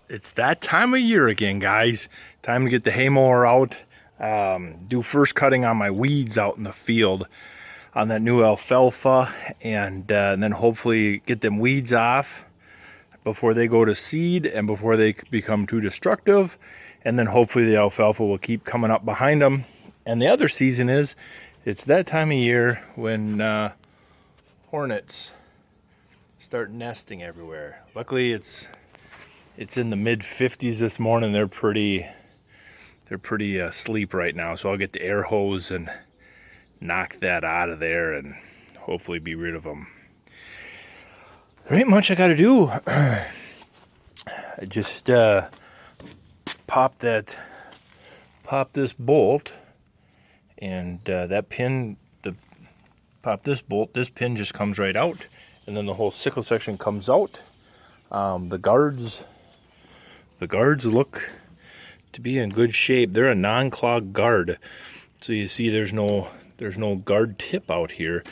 It's that time of year again, guys. Time to get the hay mower out. Do first cutting on my weeds out in the field on that new alfalfa, and then hopefully get them weeds off before they go to seed and before they become too destructive. And then hopefully the alfalfa will keep coming up behind them. And the other season is, it's that time of year when hornets start nesting everywhere. Luckily, it's in the mid 50s this morning. They're pretty asleep right now, so I'll get the air hose and knock that out of there and hopefully be rid of them. There ain't much I got to do. I just pop this bolt, and that pin. Pop this bolt. This pin just comes right out, and then the whole sickle section comes out. The guards look to be in good shape. They're a non-clog guard, so you see there's no guard tip out here,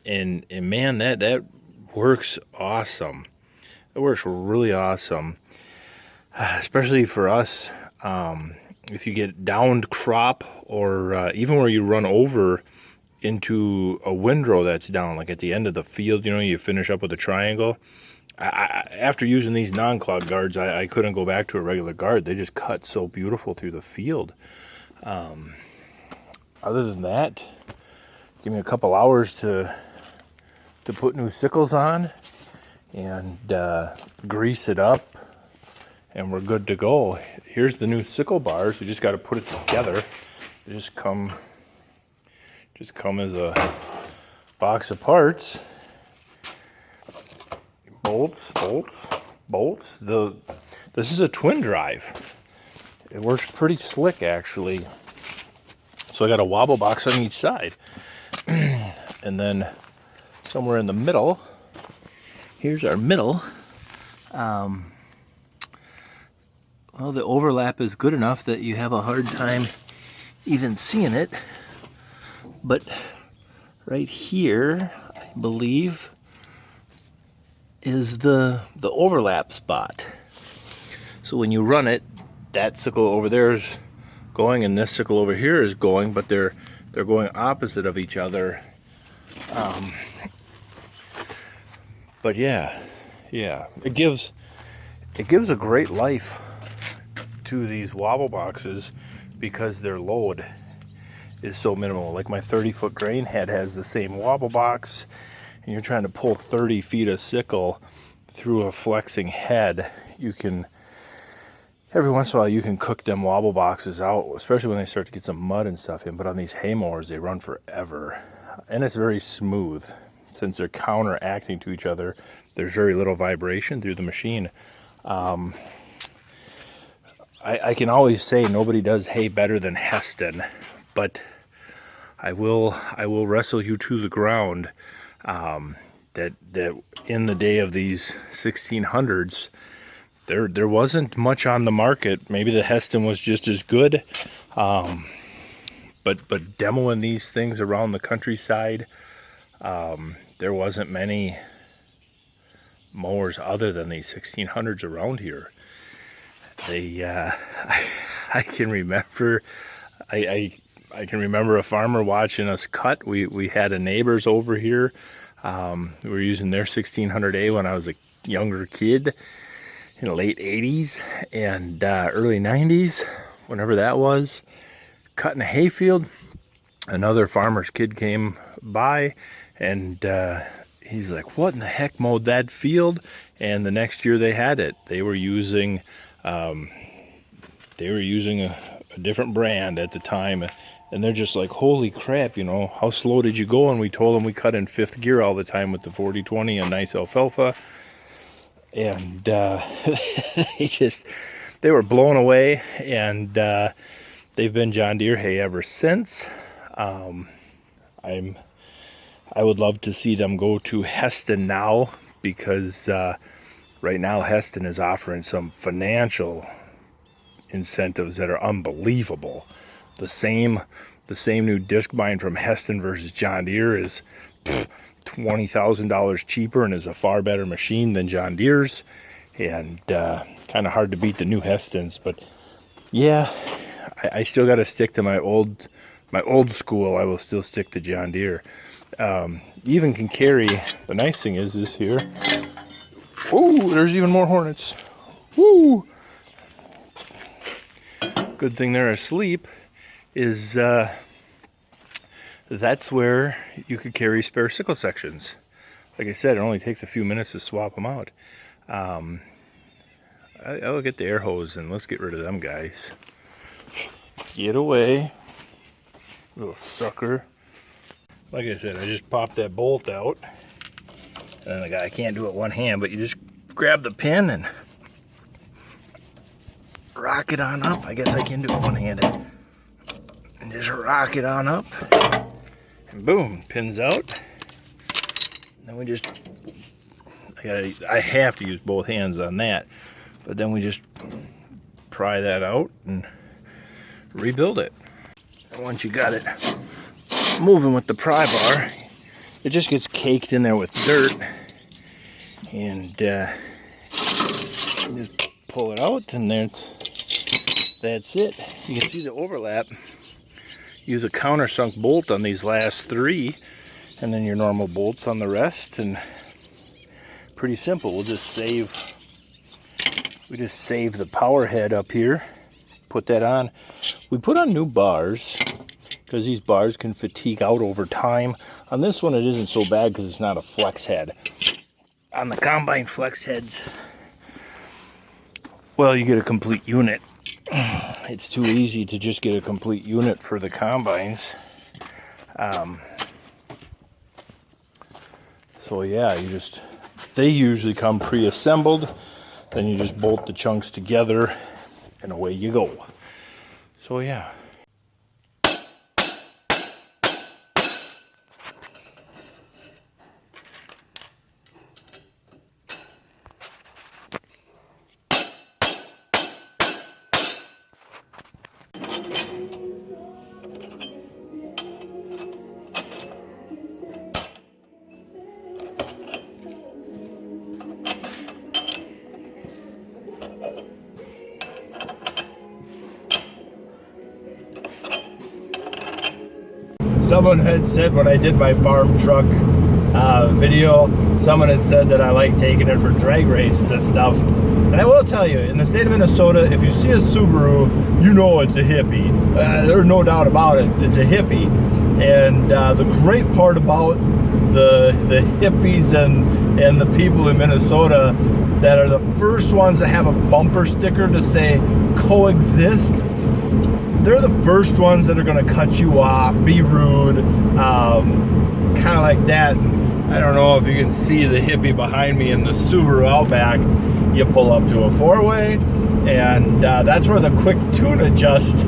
and man, that works awesome. It works really awesome, especially for us. If you get downed crop, or even where you run over into a windrow that's down, like at the end of the field, you finish up with a triangle. After using these non-clog guards, I couldn't go back to a regular guard. They just cut so beautiful through the field. Other than that, give me a couple hours to put new sickles on and grease it up, and we're good to go. Here's the new sickle bars. We just got to put it together. They just come as a box of parts. Bolts. This is a twin drive. It works pretty slick, actually. So I got a wobble box on each side. And then somewhere in the middle, here's our middle. Well, the overlap is good enough that you have a hard time even seeing it. But right here, I believe, is the overlap spot. So when you run it, that sickle over there is going and this sickle over here is going, but they're going opposite of each other. But yeah, it gives a great life to these wobble boxes because their load is so minimal. Like my 30-foot grain head has the same wobble box, and you're trying to pull 30 feet of sickle through a flexing head. You can, every once in a while, you can cook them wobble boxes out, especially when they start to get some mud and stuff in. But on these hay mowers, they run forever, and it's very smooth. Since they're counteracting to each other, there's very little vibration through the machine. I can always say nobody does hay better than Heston, but I will wrestle you to the ground that in the day of these 1600s, there wasn't much on the market. Maybe the Heston was just as good, but demoing these things around the countryside, there wasn't many mowers other than these 1600s around here. I can remember, I can remember a farmer watching us cut. We had a neighbors over here. We were using their 1600A when I was a younger kid in the late 80s and early 90s, whenever that was, cutting a hayfield. Another farmer's kid came by, and he's like, "What in the heck mowed that field?" And the next year they had it. They were using a different brand at the time, and they're just like, "Holy crap, how slow did you go?" And we told them we cut in fifth gear all the time with the 40/20 and nice alfalfa, and they were blown away, and they've been John Deere hay ever since. I would love to see them go to Heston now, because right now Heston is offering some financial incentives that are unbelievable. The same new disc bind from Heston versus John Deere is $20,000 cheaper and is a far better machine than John Deere's. and kind of hard to beat the new Hestons. But yeah, I still got to stick to my old school. I will still stick to John Deere. Even can carry. The nice thing is this here. Oh, there's even more hornets. Woo! Good thing they're asleep is that's where you could carry spare sickle sections. Like I said, it only takes a few minutes to swap them out. I'll get the air hose and let's get rid of them guys. Get away, little sucker. Like I said, I just popped that bolt out. And the guy, I can't do it one hand, but you just grab the pin and rock it on up. I guess I can do it one-handed. And just rock it on up. And boom, pins out. Then we just, I have to use both hands on that. But then we just pry that out and rebuild it. And once you got it moving with the pry bar, it just gets caked in there with dirt. And just pull it out and that's it. You can see the overlap. Use a countersunk bolt on these last three and then your normal bolts on the rest, and pretty simple. We just save the power head up here, put that on. We put on new bars because these bars can fatigue out over time. On this one it isn't so bad because it's not a flex head. On the combine flex heads, well, you get a complete unit. It's too easy to just get a complete unit for the combines. So yeah, they usually come pre-assembled. Then you just bolt the chunks together and away you go. So yeah. Someone had said when I did my farm truck video, someone had said that I like taking it for drag races and stuff. And I will tell you, in the state of Minnesota, if you see a Subaru, you know it's a hippie. There's no doubt about it. It's a hippie. And the great part about the hippies and the people in Minnesota that are the first ones that have a bumper sticker to say coexist, they're the first ones that are going to cut you off, be rude, kind of like that. I don't know if you can see the hippie behind me in the Subaru Outback. You pull up to a four-way, and that's where the quick tune adjust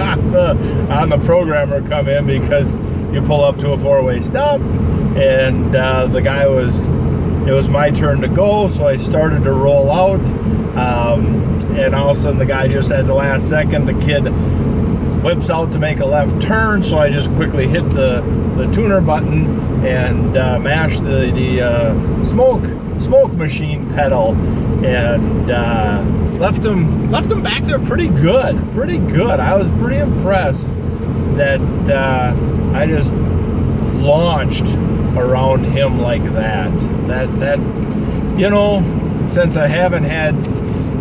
on the programmer come in, because you pull up to a four-way stop, and the guy it was my turn to go, so I started to roll out. And all of a sudden the guy just at the last second, the kid whips out to make a left turn, so I just quickly hit the tuner button and mashed the smoke machine pedal, and left him back there pretty good. I was pretty impressed that I just launched around him like that, you know, since I haven't had,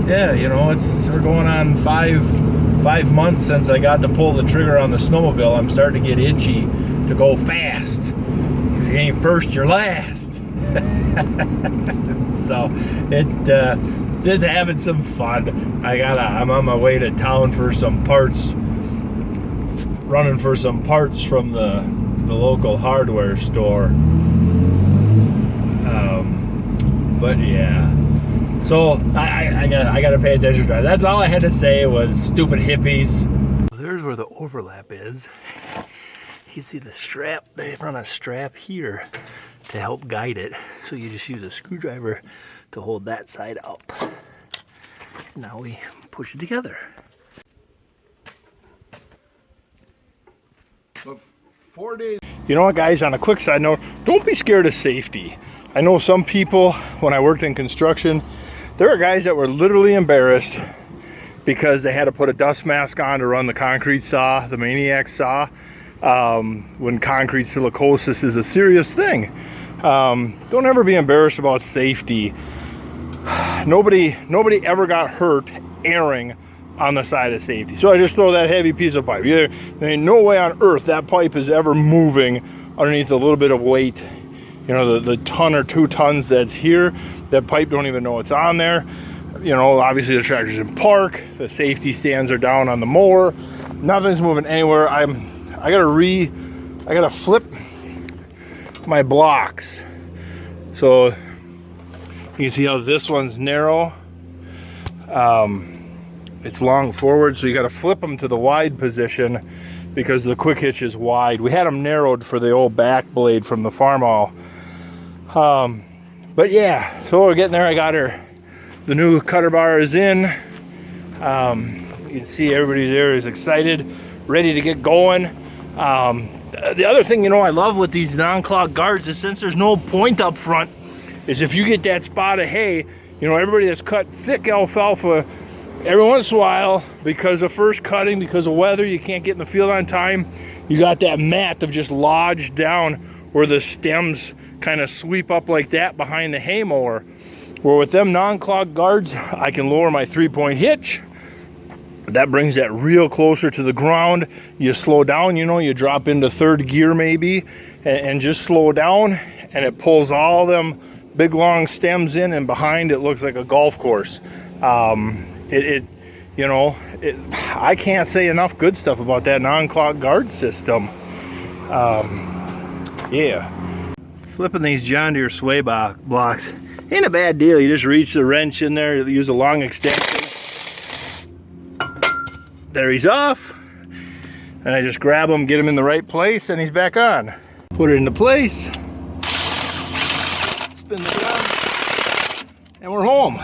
we're going on five months since I got to pull the trigger on the snowmobile. I'm starting to get itchy to go fast. If you ain't first, you're last. So just having some fun. I'm on my way to town for some parts, running for some parts from the local hardware store. But yeah. So I got to pay attention to that. That's all I had to say was stupid hippies. There's where the overlap is. You see the strap, they run a strap here to help guide it. So you just use a screwdriver to hold that side up. Now we push it together. So 4 days. You know what, guys, on a quick side note, don't be scared of safety. I know some people, when I worked in construction, There are guys that were literally embarrassed because they had to put a dust mask on to run the concrete saw, the Maniac saw, when concrete silicosis is a serious thing. Don't ever be embarrassed about safety. Nobody ever got hurt airing on the side of safety. So I just throw that heavy piece of pipe. There ain't no way on earth that pipe is ever moving underneath a little bit of weight. You know, the ton or 2 tons that's here, that pipe don't even know it's on there. You know, obviously the tractor's in park, the safety stands are down on the mower, nothing's moving anywhere. I gotta flip my blocks. So you can see how this one's narrow. It's long forward, so you gotta flip them to the wide position because the quick hitch is wide. We had them narrowed for the old back blade from the Farmall. But yeah, so we're getting there. I got her. The new cutter bar is in. You can see everybody there is excited, ready to get going. The other thing, you know, I love with these non-clog guards is since there's no point up front, is if you get that spot of hay, you know, everybody that's cut thick alfalfa, every once in a while, because of first cutting, because of weather, you can't get in the field on time, you got that mat of just lodged down where the stems kind of sweep up like that behind the hay mower. Where with them non-clog guards, I can lower my 3-point hitch. That brings that real closer to the ground. You slow down, you know, you drop into 3rd gear maybe, and just slow down, and it pulls all them big long stems in, and behind it looks like a golf course. You know, I can't say enough good stuff about that non-clog guard system. Yeah. Flipping these John Deere sway blocks ain't a bad deal. You just reach the wrench in there, use a long extension. There he's off. And I just grab him, get him in the right place, and he's back on. Put it into place. Spin the gun. And we're home.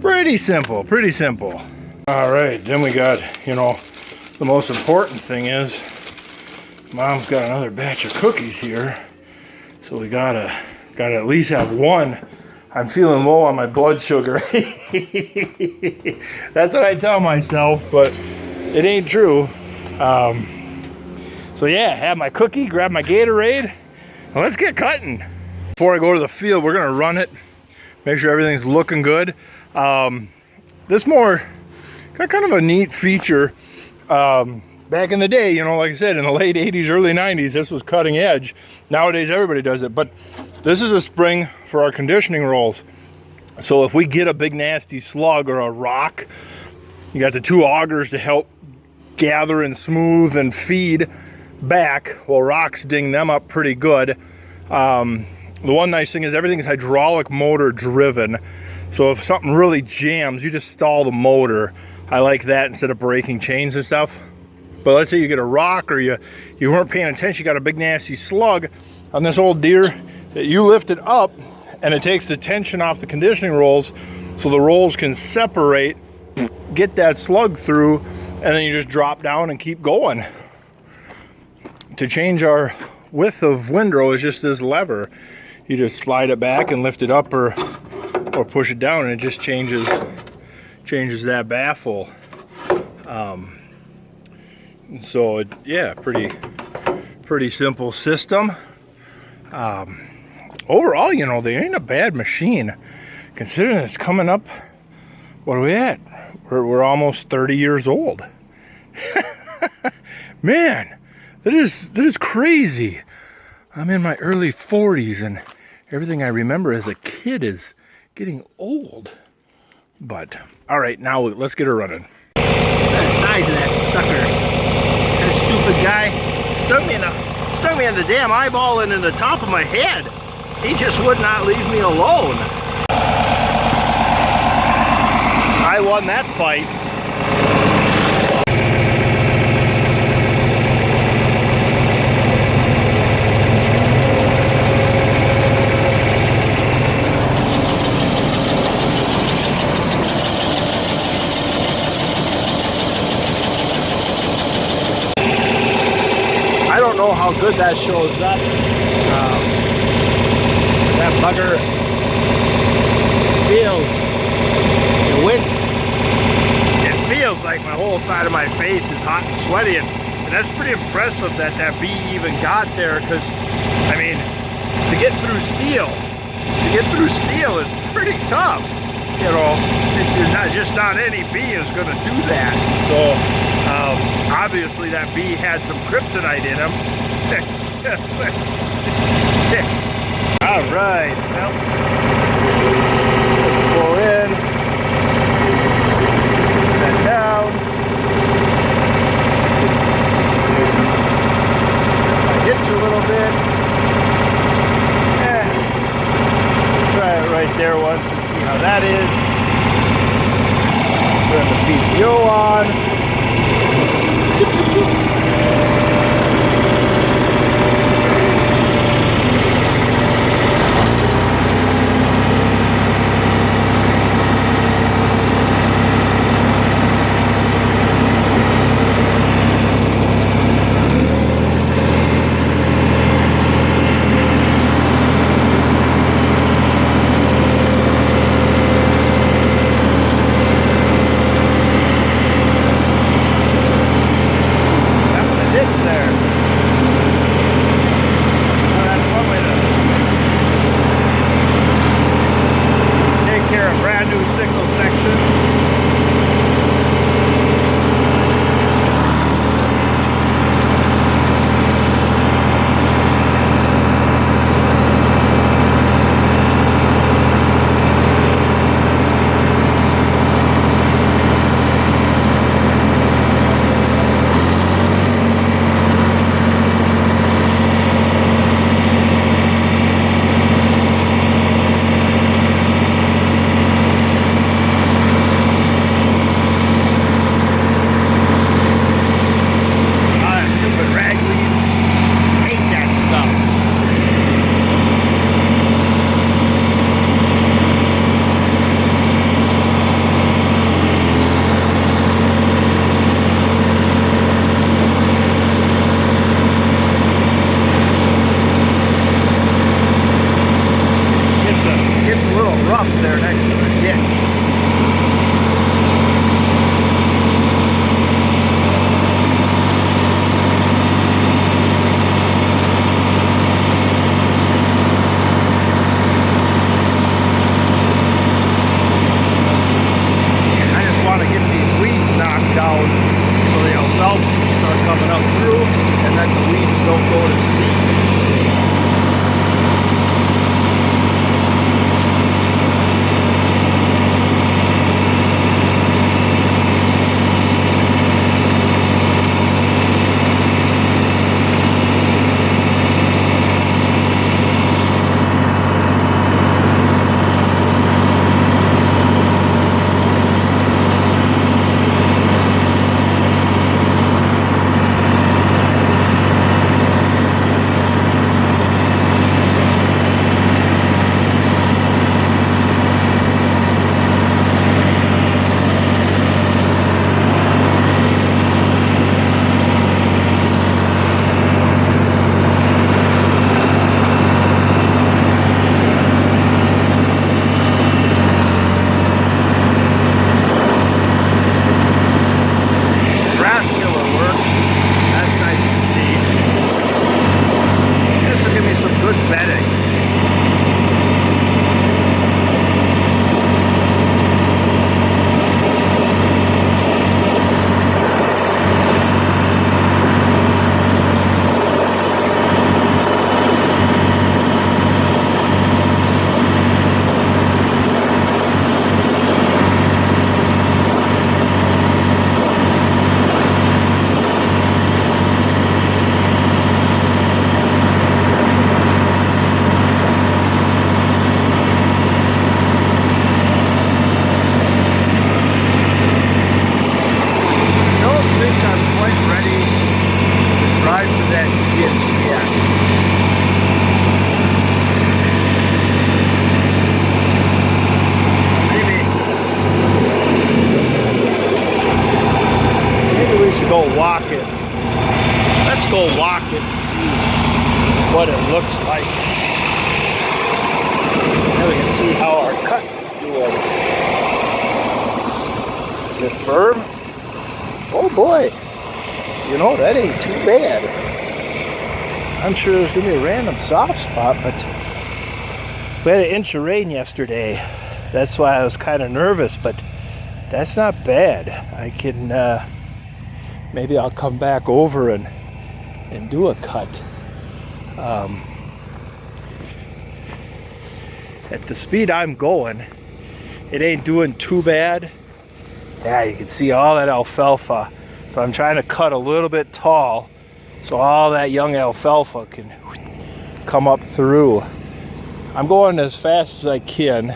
Pretty simple, pretty simple. All right, then we got, you know, the most important thing is Mom's got another batch of cookies here. So we gotta at least have one. I'm feeling low on my blood sugar. That's what I tell myself, but it ain't true. So yeah, have my cookie, grab my Gatorade, and let's get cutting. Before I go to the field, we're gonna run it, make sure everything's looking good. This mower got kind of a neat feature. Back in the day, you know, like I said, in the late 80s, early 90s, this was cutting edge. Nowadays, everybody does it, but this is a spring for our conditioning rolls. So if we get a big nasty slug or a rock, you got the 2 augers to help gather and smooth and feed back. Well, rocks ding them up pretty good. The one nice thing is everything is hydraulic motor driven. So if something really jams, you just stall the motor. I like that instead of breaking chains and stuff. But let's say you get a rock or you weren't paying attention, you got a big nasty slug on this old Deere that you lifted up, and it takes the tension off the conditioning rolls so the rolls can separate, get that slug through, and then you just drop down and keep going. To change our width of windrow is just this lever. You just slide it back and lift it up or push it down, and it just changes that baffle. So yeah, pretty simple system. Overall, you know, they ain't a bad machine considering it's coming up. What are we at? We're almost 30 years old. Man, that is crazy. I'm in my early 40s, and everything I remember as a kid is getting old. But all right, now let's get her running. Look at the size of that sucker. That stupid guy stuck me in the damn eyeball and in the top of my head. He just would not leave me alone. I won that fight. I don't know how good that shows up. That bugger feels, the wind, it feels like my whole side of my face is hot and sweaty, and that's pretty impressive that that bee even got there, because, I mean, to get through steel is pretty tough, you know. It's not any bee is going to do that. So obviously that bee had some kryptonite in him. All right, well, let's go in, set down, set my hitch a little bit. Try it right there once and see how that is. Turn the PTO on. what it looks like. Now we can see how our cut is doing. wood. Is it firm? Oh boy. You know, that ain't too bad. I'm sure there's gonna be a random soft spot, but we had an inch of rain yesterday. That's why I was kind of nervous, but that's not bad. I can, maybe I'll come back over and do a cut. At the speed I'm going, it ain't doing too bad. Yeah, you can see all that alfalfa. So I'm trying to cut a little bit tall so all that young alfalfa can come up through. I'm going as fast as I can,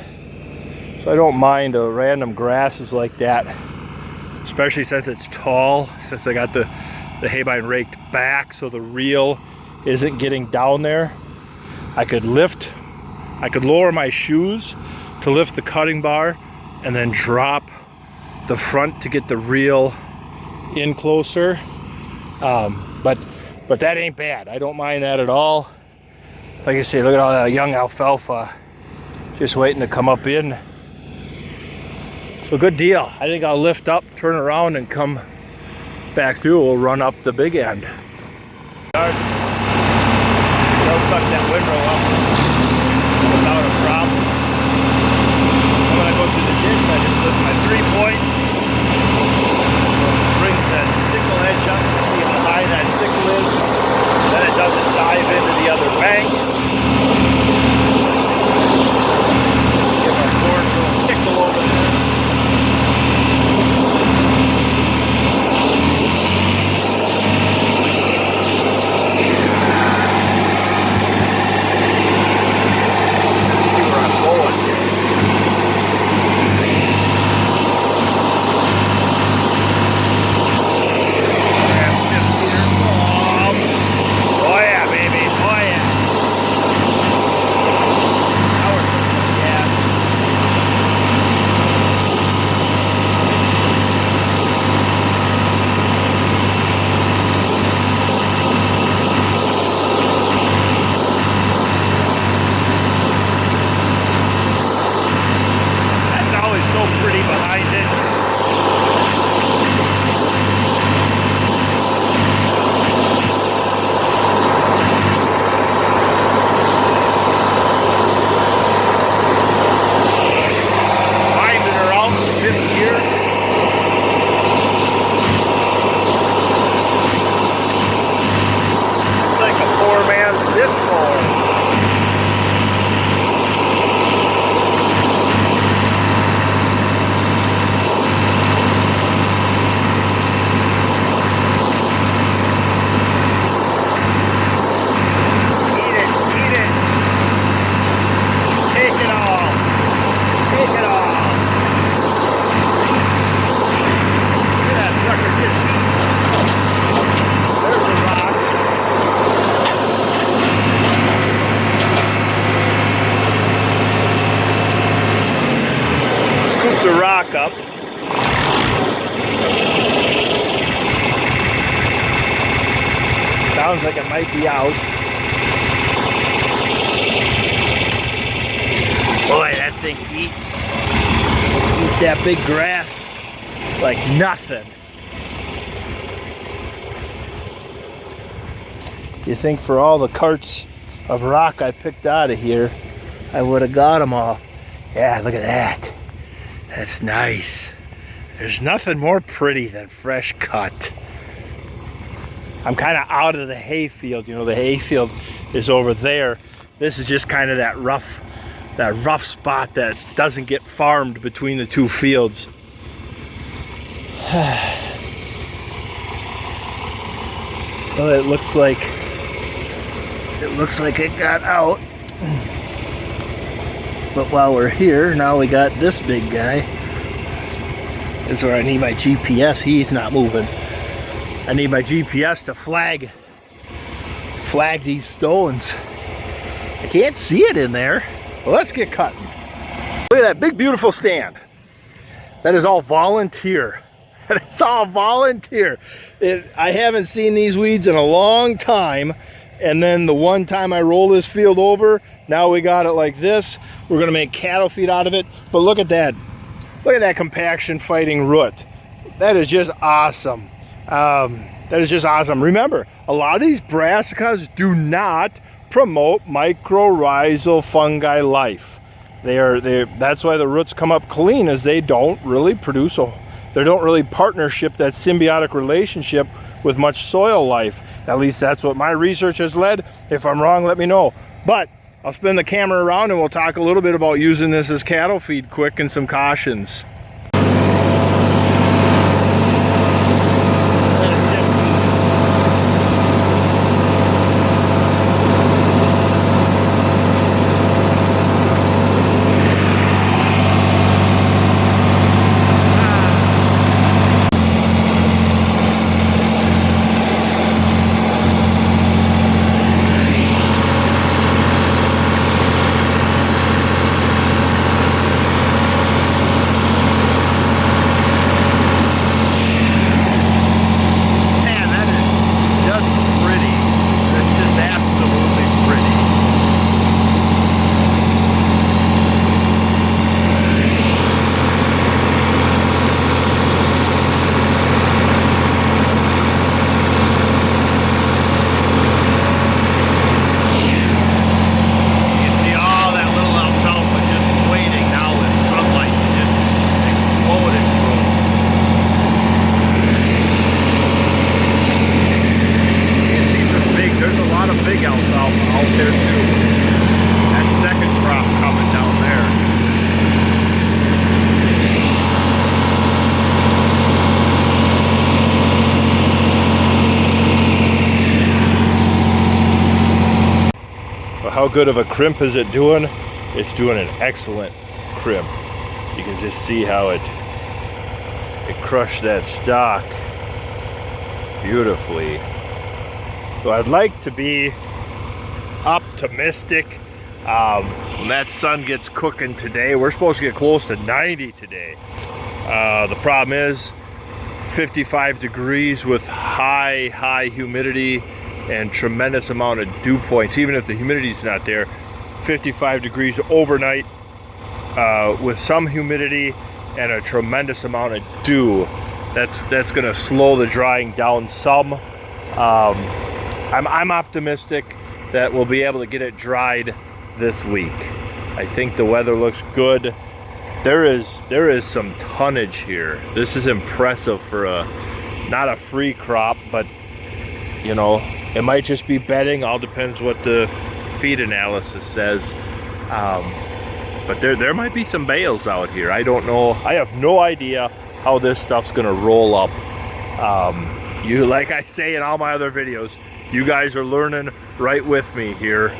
so I don't mind random grasses like that, especially since it's tall, since I got the haybine raked back so the reel isn't getting down there. I could lower my shoes to lift the cutting bar and then drop the front to get the reel in closer. But that ain't bad. I don't mind that at all. Like I say, look at all that young alfalfa just waiting to come up in. So good deal. I think I'll lift up, turn around, and come back through. We'll run up the big end. They'll suck that windrow up without a problem. And when I go through the ditch, I just lift my 3-point, brings that sickle edge up to see how high that sickle is. Then it doesn't dive into the other bank. Give our cord a little tickle over there. Up. Sounds like it might be out. Boy, that thing eats that big grass like nothing. You think for all the carts of rock I picked out of here, I would have got them all. Yeah, look at that. That's nice. There's nothing more pretty than fresh cut. I'm kind of out of the hayfield. You know, the hayfield is over there. This is just kind of that rough spot that doesn't get farmed between the two fields. Well, it looks like it got out. But while we're here, now we got this big guy. This is where I need my GPS. He's not moving. I need my GPS to flag these stones. I can't see it in there. Well, let's get cutting. Look at that big, beautiful stand. That is all volunteer. That is all volunteer. I haven't seen these weeds in a long time. And then the one time I roll this field over, Now we got it like this. We're gonna make cattle feed out of it. But look at that. Look at that compaction fighting root. That is just awesome. That is just awesome. Remember, a lot of these brassicas do not promote mycorrhizal fungi life. That's why the roots come up clean, is they don't really produce they don't really partnership that symbiotic relationship with much soil life. At least that's what my research has led. If I'm wrong, let me know. But I'll spin the camera around and we'll talk a little bit about using this as cattle feed quick and some cautions. How good of a crimp is it doing? It's doing an excellent crimp. You can just see how it crushed that stalk beautifully. So I'd like to be optimistic. When that sun gets cooking today, we're supposed to get close to 90 today. The problem is 55 degrees with high humidity and tremendous amount of dew points. Even if the humidity's not there, 55 degrees overnight with some humidity and a tremendous amount of dew. That's going to slow the drying down some. I'm optimistic that we'll be able to get it dried this week. I think the weather looks good. There is some tonnage here. This is impressive for not a free crop, but you know, it might just be bedding. All depends what the feed analysis says. But there might be some bales out here. I don't know. I have no idea how this stuff's gonna roll up. Like I say in all my other videos, you guys are learning right with me here.